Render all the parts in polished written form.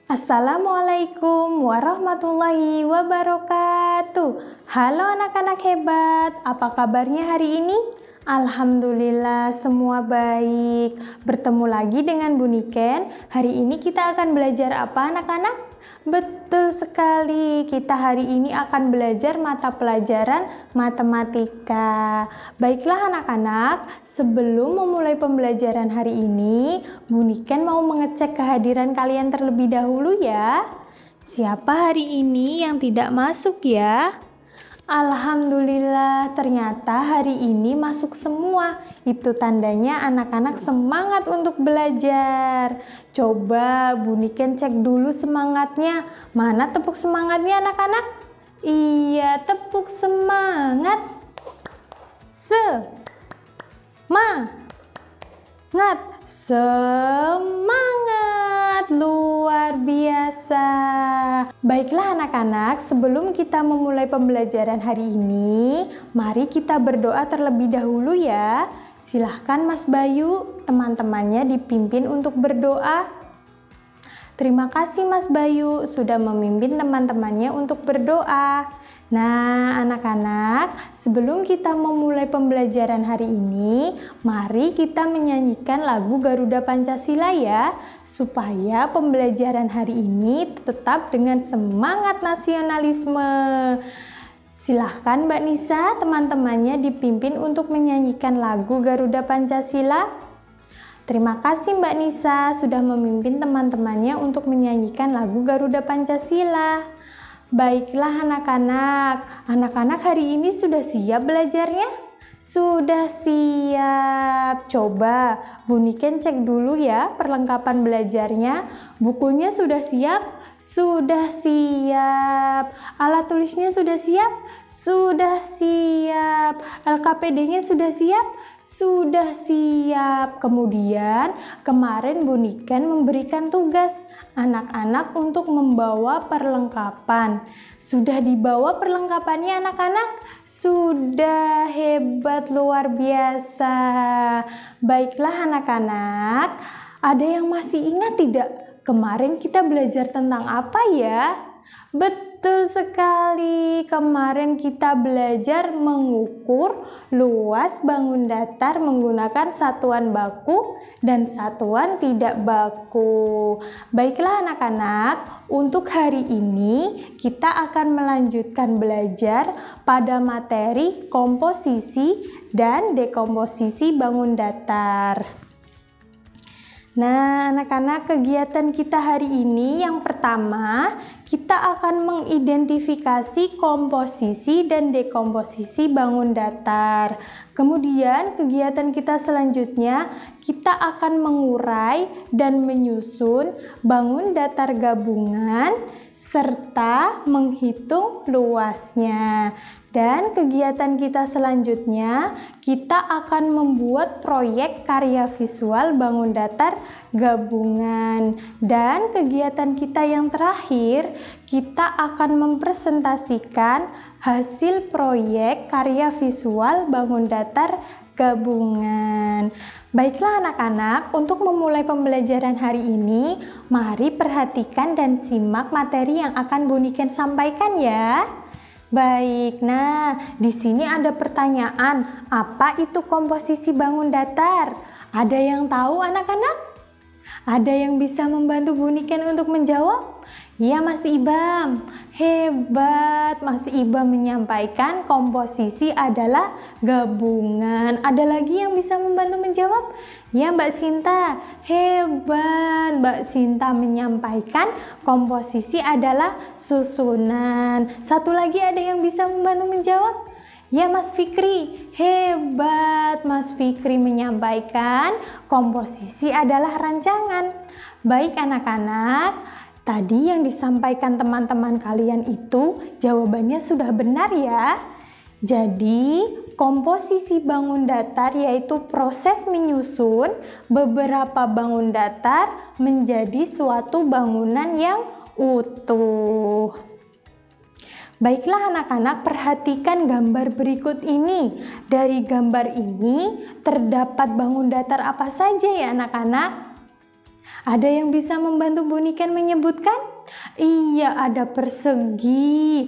Assalamualaikum warahmatullahi wabarakatuh. Halo anak-anak hebat, apa kabarnya hari ini? Alhamdulillah semua baik. Bertemu lagi dengan Bu Niken. Hari ini kita akan belajar apa anak-anak? Betul sekali, kita hari ini akan belajar mata pelajaran matematika. Baiklah anak-anak, sebelum memulai pembelajaran hari ini, Bu Niken mau mengecek kehadiran kalian terlebih dahulu ya. Siapa hari ini yang tidak masuk ya? Alhamdulillah, ternyata hari ini masuk semua. Itu tandanya anak-anak semangat untuk belajar. Coba Bu Niken cek dulu semangatnya. Mana tepuk semangatnya anak-anak? Iya, tepuk semangat. Semangat luar biasa. Baiklah anak-anak, sebelum kita memulai pembelajaran hari ini, mari kita berdoa terlebih dahulu ya. Silahkan Mas Bayu, teman-temannya dipimpin untuk berdoa. Terima kasih Mas Bayu sudah memimpin teman-temannya untuk berdoa. Nah, anak-anak, sebelum kita memulai pembelajaran hari ini, mari kita menyanyikan lagu Garuda Pancasila ya, supaya pembelajaran hari ini tetap dengan semangat nasionalisme. Silahkan Mbak Nisa, teman-temannya dipimpin untuk menyanyikan lagu Garuda Pancasila. Terima kasih Mbak Nisa sudah memimpin teman-temannya untuk menyanyikan lagu Garuda Pancasila. Baiklah anak-anak hari ini sudah siap belajarnya? Sudah siap. Coba Bu Niken cek dulu ya perlengkapan belajarnya. Bukunya sudah siap? Sudah siap. Alat tulisnya sudah siap? Sudah siap. LKPD-nya sudah siap? Sudah siap. Kemudian kemarin Bu Niken memberikan tugas anak-anak untuk membawa perlengkapan. Sudah dibawa perlengkapannya anak-anak? Sudah, hebat luar biasa. Baiklah anak-anak, ada yang masih ingat tidak? Kemarin kita belajar tentang apa ya? Betul sekali, kemarin kita belajar mengukur luas bangun datar menggunakan satuan baku dan satuan tidak baku. Baiklah anak-anak, untuk hari ini kita akan melanjutkan belajar pada materi komposisi dan dekomposisi bangun datar. Nah, anak-anak, kegiatan kita hari ini yang pertama, kita akan mengidentifikasi komposisi dan dekomposisi bangun datar. Kemudian, kegiatan kita selanjutnya, kita akan mengurai dan menyusun bangun datar gabungan serta menghitung luasnya. Dan kegiatan kita selanjutnya, kita akan membuat proyek karya visual bangun datar gabungan. Dan kegiatan kita yang terakhir, kita akan mempresentasikan hasil proyek karya visual bangun datar gabungan. Baiklah anak-anak, untuk memulai pembelajaran hari ini, mari perhatikan dan simak materi yang akan Bu Niken sampaikan ya. Baik, nah di sini ada pertanyaan, apa itu komposisi bangun datar? Ada yang tahu anak-anak? Ada yang bisa membantu Bu Niken untuk menjawab? Iya Mas Ibam, hebat. Mas Ibam menyampaikan komposisi adalah gabungan. Ada lagi yang bisa membantu menjawab? Ya Mbak Sinta, hebat. Mbak Sinta menyampaikan komposisi adalah susunan. Satu lagi ada yang bisa membantu menjawab? Ya Mas Fikri, hebat. Mas Fikri menyampaikan komposisi adalah rancangan. Baik anak-anak, tadi yang disampaikan teman-teman kalian itu jawabannya sudah benar ya. Jadi komposisi bangun datar yaitu proses menyusun beberapa bangun datar menjadi suatu bangunan yang utuh. Baiklah anak-anak, perhatikan gambar berikut ini. Dari gambar ini terdapat bangun datar apa saja ya anak-anak? Ada yang bisa membantu Bu Niken menyebutkan? Iya, ada persegi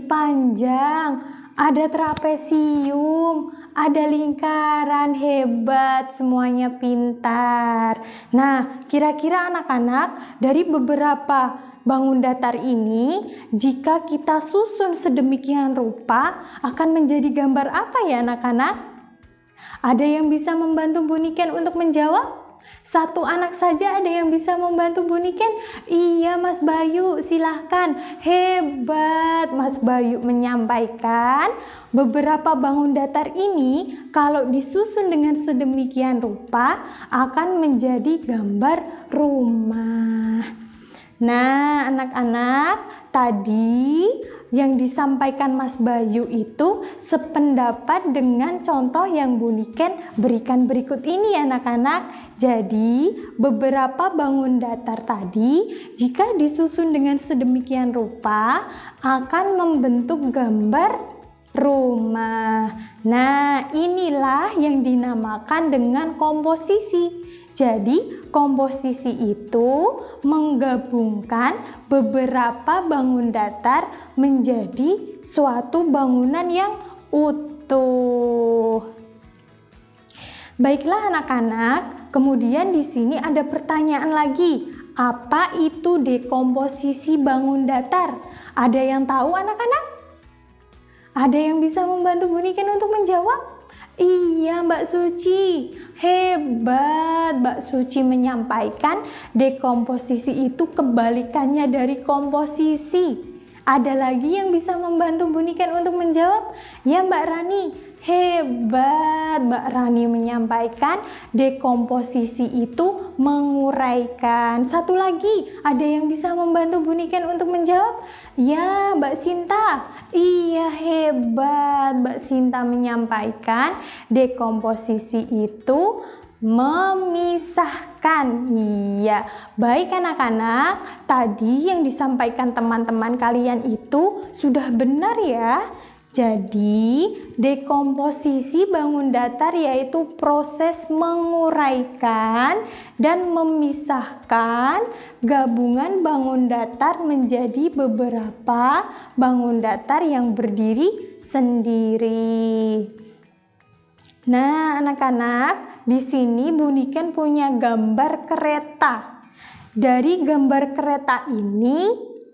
panjang, ada trapesium, ada lingkaran. Hebat, semuanya pintar. Nah, kira-kira anak-anak, dari beberapa bangun datar ini, jika kita susun sedemikian rupa, akan menjadi gambar apa ya anak-anak? Ada yang bisa membantu Bu Niken untuk menjawab? Satu anak saja ada yang bisa membantu Bu Niken? Iya, Mas Bayu, silahkan. Hebat, Mas Bayu menyampaikan beberapa bangun datar ini kalau disusun dengan sedemikian rupa akan menjadi gambar rumah. Nah, anak-anak, tadi yang disampaikan Mas Bayu itu sependapat dengan contoh yang Bu Niken berikan berikut ini anak-anak. Jadi beberapa bangun datar tadi jika disusun dengan sedemikian rupa akan membentuk gambar rumah. Nah, inilah yang dinamakan dengan komposisi. Jadi komposisi itu menggabungkan beberapa bangun datar menjadi suatu bangunan yang utuh. Baiklah anak-anak, kemudian di sini ada pertanyaan lagi. Apa itu dekomposisi bangun datar? Ada yang tahu anak-anak? Ada yang bisa membantu Bu Niken untuk menjawab? Iya, Mbak Suci. Hebat, Mbak Suci menyampaikan dekomposisi itu kebalikannya dari komposisi. Ada lagi yang bisa membantu Bu Niken untuk menjawab? Ya, Mbak Rani. Hebat, Mbak Rani menyampaikan dekomposisi itu menguraikan. Satu lagi, ada yang bisa membantu Bu Niken untuk menjawab? Ya, Mbak Sinta. Iya, hebat, Mbak Sinta menyampaikan dekomposisi itu memisahkan. Iya, baik anak-anak, tadi yang disampaikan teman-teman kalian itu sudah benar ya. Jadi, dekomposisi bangun datar yaitu proses menguraikan dan memisahkan gabungan bangun datar menjadi beberapa bangun datar yang berdiri sendiri. Nah, anak-anak, di sini Bu Niken punya gambar kereta. Dari gambar kereta ini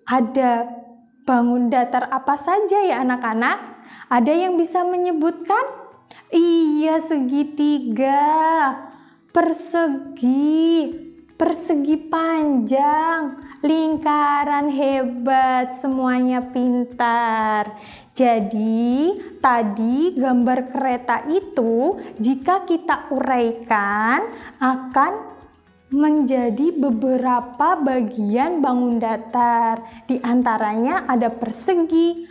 ada bangun datar apa saja ya anak-anak? Ada yang bisa menyebutkan? Iya, segitiga, persegi panjang, lingkaran. Hebat, semuanya pintar. Jadi, tadi gambar kereta itu jika kita uraikan akan menjadi beberapa bagian bangun datar. Di antaranya ada persegi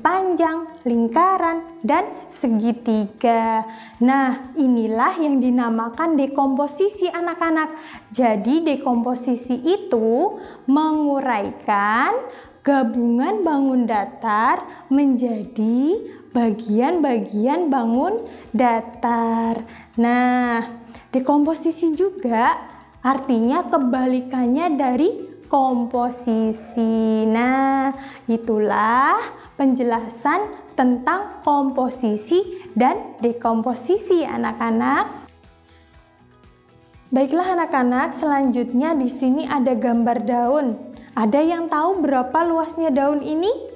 panjang, lingkaran, dan segitiga. Nah, inilah yang dinamakan dekomposisi anak-anak. Jadi dekomposisi itu menguraikan gabungan bangun datar menjadi bagian-bagian bangun datar. Nah, dekomposisi juga artinya kebalikannya dari komposisi. Nah, itulah penjelasan tentang komposisi dan dekomposisi anak-anak. Baiklah anak-anak, selanjutnya di sini ada gambar daun. Ada yang tahu berapa luasnya daun ini?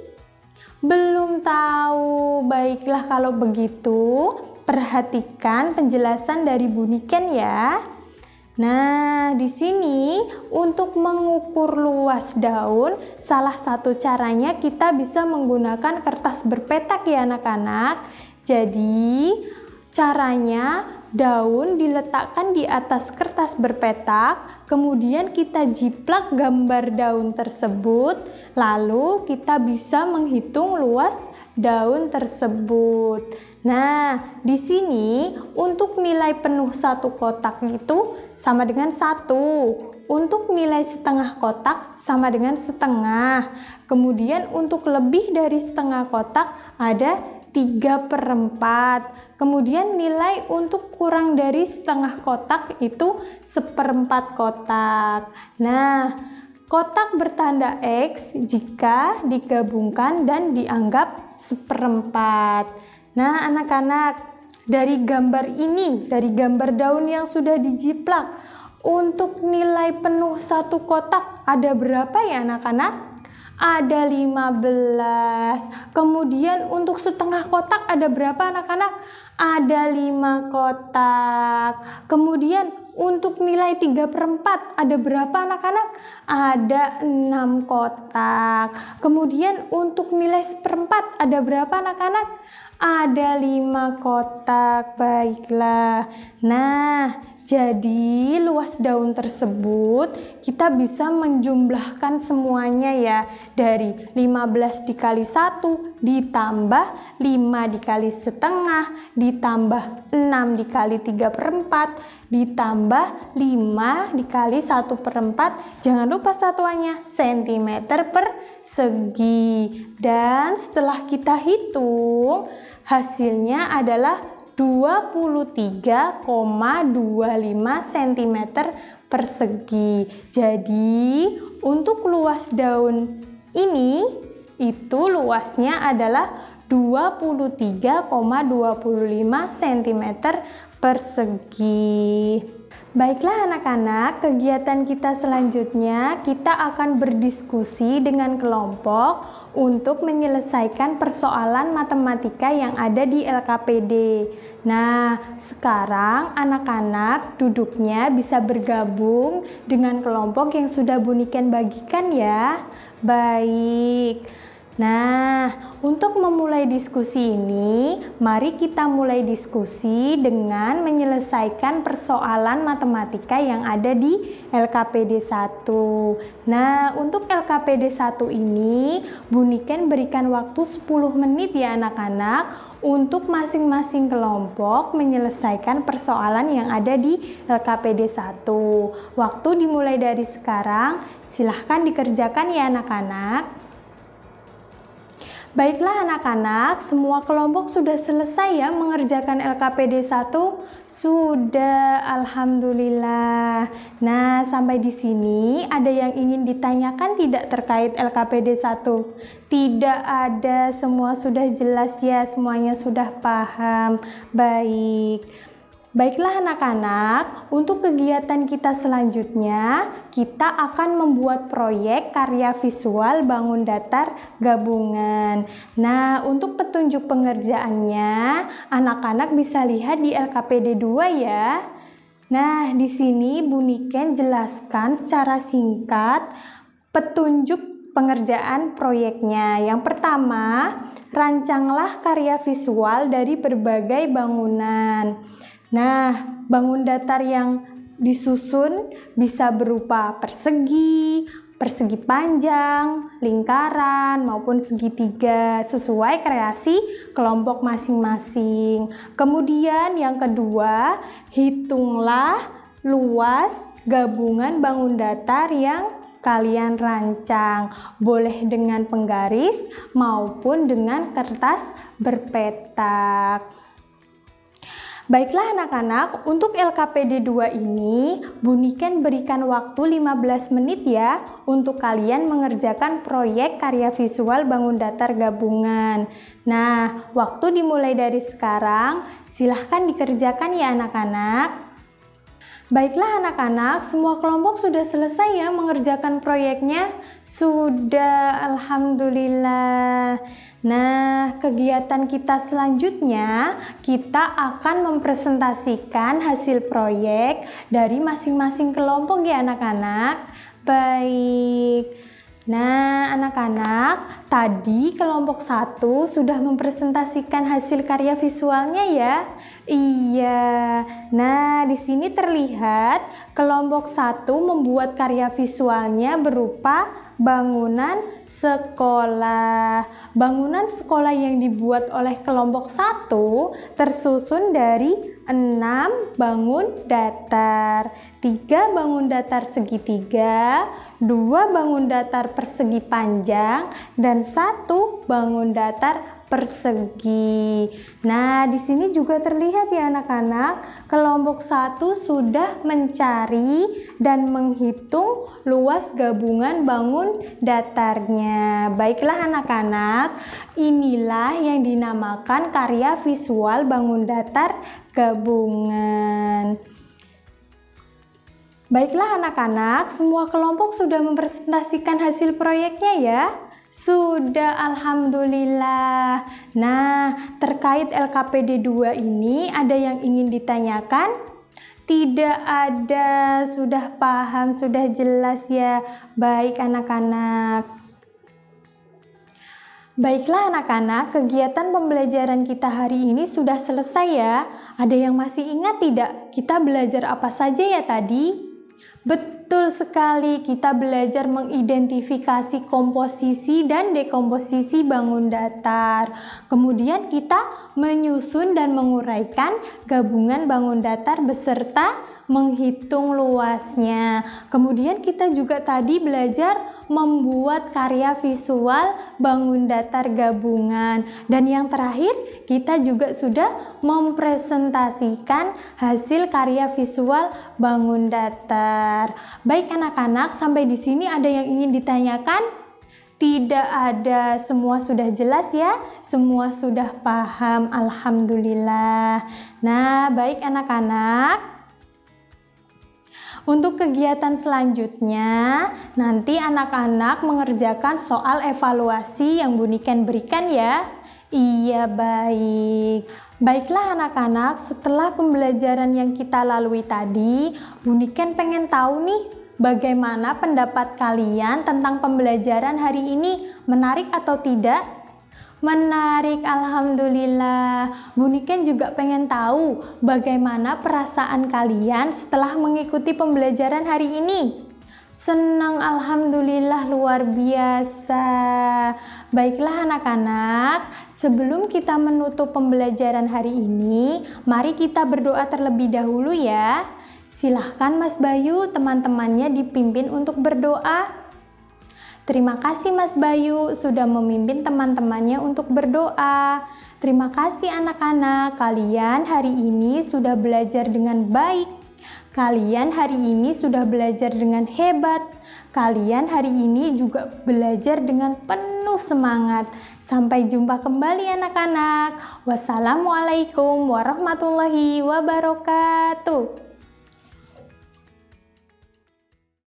Belum tahu. Baiklah kalau begitu, perhatikan penjelasan dari Bu Niken ya. Nah, di sini untuk mengukur luas daun, salah satu caranya kita bisa menggunakan kertas berpetak ya anak-anak. Jadi, caranya daun diletakkan di atas kertas berpetak, kemudian kita jiplak gambar daun tersebut, lalu kita bisa menghitung luas daun tersebut. Nah, di sini untuk nilai penuh satu kotak itu sama dengan 1. Untuk nilai setengah kotak sama dengan setengah. Kemudian untuk lebih dari setengah kotak ada 3/4. Kemudian nilai untuk kurang dari setengah kotak itu 1/4 kotak. Nah, kotak bertanda X jika digabungkan dan dianggap 1/4. Nah, anak-anak, dari gambar ini, dari gambar daun yang sudah dijiplak, untuk nilai penuh satu kotak ada berapa ya anak-anak? Ada 15. Kemudian untuk setengah kotak ada berapa anak-anak? Ada 5 kotak. Kemudian untuk nilai 3/4 ada berapa anak-anak? Ada 6 kotak. Kemudian untuk nilai 1/4 ada berapa anak-anak? Ada 5 kotak. Baiklah. Nah, jadi luas daun tersebut kita bisa menjumlahkan semuanya ya. Dari 15 dikali 1 ditambah 5 dikali setengah ditambah 6 dikali 3/4 ditambah 5 dikali 1/4. Jangan lupa satuannya centimeter persegi. Dan setelah kita hitung, hasilnya adalah 23,25 cm persegi. Jadi untuk luas daun ini itu luasnya adalah 23,25 cm persegi. Baiklah anak-anak, kegiatan kita selanjutnya kita akan berdiskusi dengan kelompok untuk menyelesaikan persoalan matematika yang ada di LKPD. Nah, sekarang anak-anak duduknya bisa bergabung dengan kelompok yang sudah Bu Niken bagikan ya. Baik. Nah, untuk memulai diskusi ini, mari kita mulai diskusi dengan menyelesaikan persoalan matematika yang ada di LKPD 1. Nah, untuk LKPD 1 ini, Bu Niken berikan waktu 10 menit ya anak-anak untuk masing-masing kelompok menyelesaikan persoalan yang ada di LKPD 1. Waktu dimulai dari sekarang, silahkan dikerjakan ya anak-anak. Baiklah anak-anak, semua kelompok sudah selesai ya mengerjakan LKPD 1? Sudah, alhamdulillah. Nah, sampai di sini ada yang ingin ditanyakan tidak terkait LKPD 1? Tidak ada, semua sudah jelas ya, semuanya sudah paham. Baik. Baiklah anak-anak, untuk kegiatan kita selanjutnya, kita akan membuat proyek karya visual bangun datar gabungan. Nah, untuk petunjuk pengerjaannya, anak-anak bisa lihat di LKPD 2 ya. Nah, di sini Bu Niken jelaskan secara singkat petunjuk pengerjaan proyeknya. Yang pertama, rancanglah karya visual dari berbagai bangunan. Nah, bangun datar yang disusun bisa berupa persegi, persegi panjang, lingkaran, maupun segitiga sesuai kreasi kelompok masing-masing. Kemudian yang kedua, hitunglah luas gabungan bangun datar yang kalian rancang. Boleh dengan penggaris maupun dengan kertas berpetak. Baiklah anak-anak, untuk LKPD 2 ini Bu Niken berikan waktu 15 menit ya untuk kalian mengerjakan proyek karya visual bangun datar gabungan. Nah, waktu dimulai dari sekarang, silahkan dikerjakan ya anak-anak. Baiklah anak-anak, semua kelompok sudah selesai ya mengerjakan proyeknya? Sudah, alhamdulillah. Nah, kegiatan kita selanjutnya, kita akan mempresentasikan hasil proyek dari masing-masing kelompok ya anak-anak. Baik. Nah, anak-anak, tadi kelompok 1 sudah mempresentasikan hasil karya visualnya ya? Iya. Nah, di sini terlihat kelompok 1 membuat karya visualnya berupa bangunan sekolah. Bangunan sekolah yang dibuat oleh kelompok 1 tersusun dari 6 bangun datar, 3 bangun datar segitiga, 2 bangun datar persegi panjang, dan 1 bangun datar persegi. Nah, di sini juga terlihat ya anak-anak, kelompok 1 sudah mencari dan menghitung luas gabungan bangun datarnya. Baiklah anak-anak, inilah yang dinamakan karya visual bangun datar gabungan. Baiklah anak-anak, semua kelompok sudah mempresentasikan hasil proyeknya ya? Sudah, alhamdulillah. Nah, terkait LKPD 2 ini ada yang ingin ditanyakan? Tidak ada, sudah paham, sudah jelas ya. Baik anak-anak. Baiklah anak-anak, kegiatan pembelajaran kita hari ini sudah selesai ya. Ada yang masih ingat tidak? Kita belajar apa saja ya tadi? Betul sekali, kita belajar mengidentifikasi komposisi dan dekomposisi bangun datar. Kemudian kita menyusun dan menguraikan gabungan bangun datar beserta menghitung luasnya. Kemudian kita juga tadi belajar membuat karya visual bangun datar gabungan. Dan yang terakhir, kita juga sudah mempresentasikan hasil karya visual bangun datar. Baik anak-anak, sampai di sini ada yang ingin ditanyakan? Tidak ada, semua sudah jelas ya, semua sudah paham, alhamdulillah. Nah, baik anak-anak. Untuk kegiatan selanjutnya, nanti anak-anak mengerjakan soal evaluasi yang Bu Niken berikan ya. Iya, baik. Baiklah anak-anak, setelah pembelajaran yang kita lalui tadi, Bu Niken pengen tahu nih, bagaimana pendapat kalian tentang pembelajaran hari ini? Menarik atau tidak? Menarik, alhamdulillah. Bu Niken juga pengen tahu bagaimana perasaan kalian setelah mengikuti pembelajaran hari ini. Senang, alhamdulillah, luar biasa. Baiklah anak-anak, sebelum kita menutup pembelajaran hari ini, mari kita berdoa terlebih dahulu ya. Silahkan Mas Bayu, teman-temannya dipimpin untuk berdoa. Terima kasih Mas Bayu sudah memimpin teman-temannya untuk berdoa. Terima kasih anak-anak, kalian hari ini sudah belajar dengan baik. Kalian hari ini sudah belajar dengan hebat. Kalian hari ini juga belajar dengan penuh semangat. Sampai jumpa kembali anak-anak. Wassalamualaikum warahmatullahi wabarakatuh.